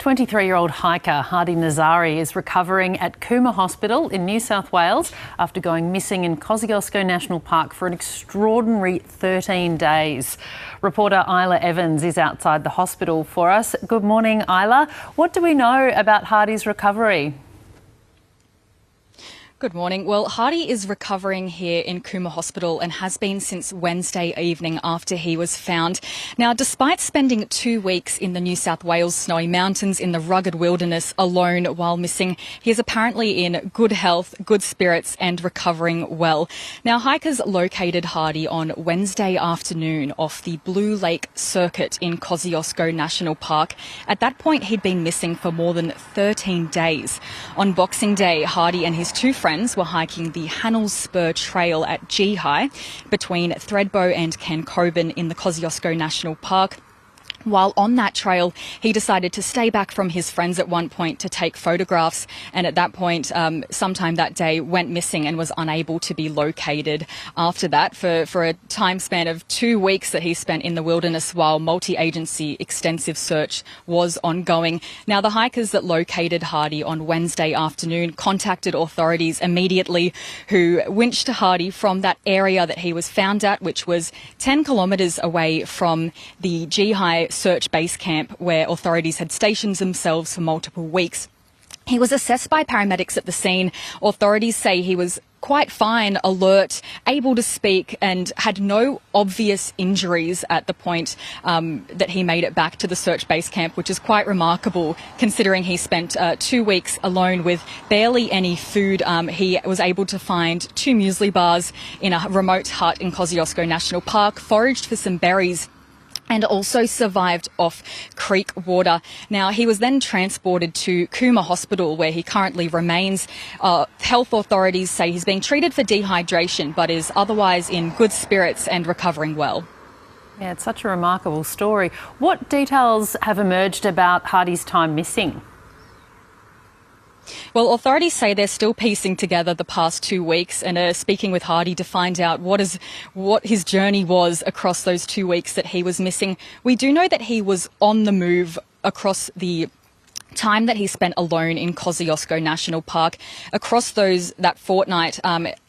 23-year-old hiker Hadi Nazari is recovering at Cooma Hospital in New South Wales after going missing in Kosciuszko National Park for an extraordinary 13 days. Reporter Isla Evans is outside the hospital for us. Good morning, Isla. What do we know about Hadi's recovery? Good morning. Well, Hadi is recovering here in Cooma Hospital and has been since Wednesday evening after he was found. Now, despite spending 2 weeks in the New South Wales snowy mountains in the rugged wilderness alone while missing, he is apparently in good health, good spirits and recovering well. Now, hikers located Hadi on Wednesday afternoon off the Blue Lake Circuit in Kosciuszko National Park. At that point, he'd been missing for more than 13 days. On Boxing Day, Hadi and his two friends were hiking the Hannells Spur Trail at G-High between Thredbo and Cancoban in the Kosciuszko National Park. While on that trail, he decided to stay back from his friends at one point to take photographs, and at that point, sometime that day, went missing and was unable to be located after that for a time span of 2 weeks that he spent in the wilderness while multi-agency extensive search was ongoing. Now, the hikers that located Hadi on Wednesday afternoon contacted authorities immediately, who winched Hadi from that area that he was found at, which was 10 kilometres away from the G-High search base camp where authorities had stationed themselves for multiple weeks. He was assessed by paramedics at the scene. Authorities say he was quite fine, alert, able to speak and had no obvious injuries at the point that he made it back to the search base camp, which is quite remarkable considering he spent 2 weeks alone with barely any food. He was able to find 2 muesli bars in a remote hut in Kosciuszko National Park, foraged for some berries and also survived off creek water. Now, he was then transported to Cooma Hospital, where he currently remains. Health authorities say he's being treated for dehydration, but is otherwise in good spirits and recovering well. Yeah, it's such a remarkable story. What details have emerged about Hadi's time missing? Well, authorities say they're still piecing together the past 2 weeks and are speaking with Hadi to find out what his journey was across those 2 weeks that he was missing. We do know that he was on the move across the time that he spent alone in Kosciuszko National Park. Across that fortnight,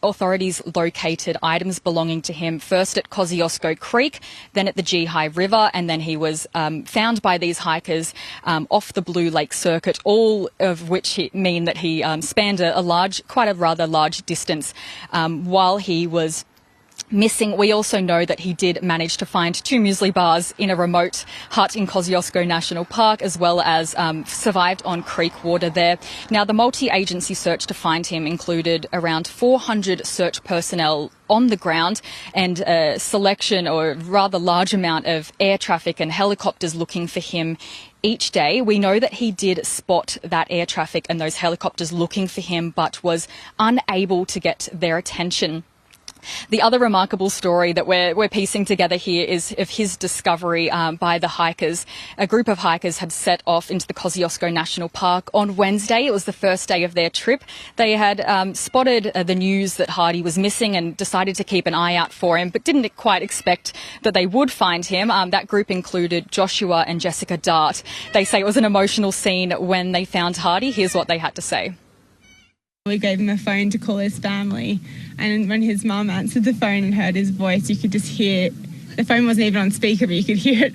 authorities located items belonging to him, first at Kosciuszko Creek, then at the G-High River, and then he was found by these hikers off the Blue Lake Circuit, all of which mean that he spanned quite a rather large distance while he was missing. We also know that he did manage to find 2 muesli bars in a remote hut in Kosciuszko National Park, as well as survived on creek water there. Now, the multi-agency search to find him included around 400 search personnel on the ground and a selection, or rather large amount, of air traffic and helicopters looking for him each day. We know that he did spot that air traffic and those helicopters looking for him, but was unable to get their attention. The other remarkable story that we're piecing together here is of his discovery by the hikers. A group of hikers had set off into the Kosciuszko National Park on Wednesday. It was the first day of their trip. They had spotted the news that Hadi was missing and decided to keep an eye out for him, but didn't quite expect that they would find him. That group included Joshua and Jessica Dart. They say it was an emotional scene when they found Hadi. Here's what they had to say. We gave him a phone to call his family, and when his mum answered the phone and heard his voice, you could just hear the phone wasn't even on speaker, but you could hear it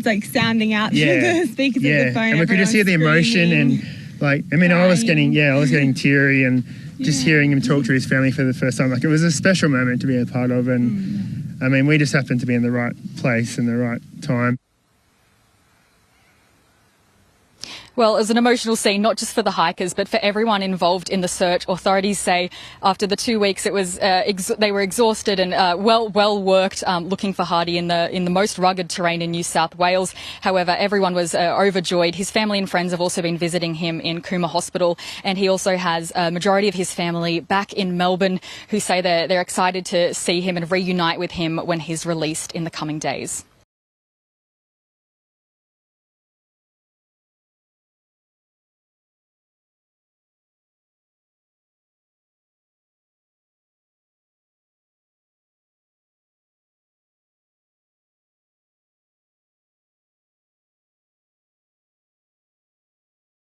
like sounding out through the speakers of the phone. And we could just hear the emotion and I was getting teary, and just hearing him talk to his family for the first time, it was a special moment to be a part of, and we just happened to be in the right place and the right time. Well, it was an emotional scene, not just for the hikers, but for everyone involved in the search. Authorities say after the 2 weeks, it was they were exhausted and well worked looking for Hadi in the most rugged terrain in New South Wales. However, everyone was overjoyed. His family and friends have also been visiting him in Cooma Hospital, and he also has a majority of his family back in Melbourne, who say they're excited to see him and reunite with him when he's released in the coming days.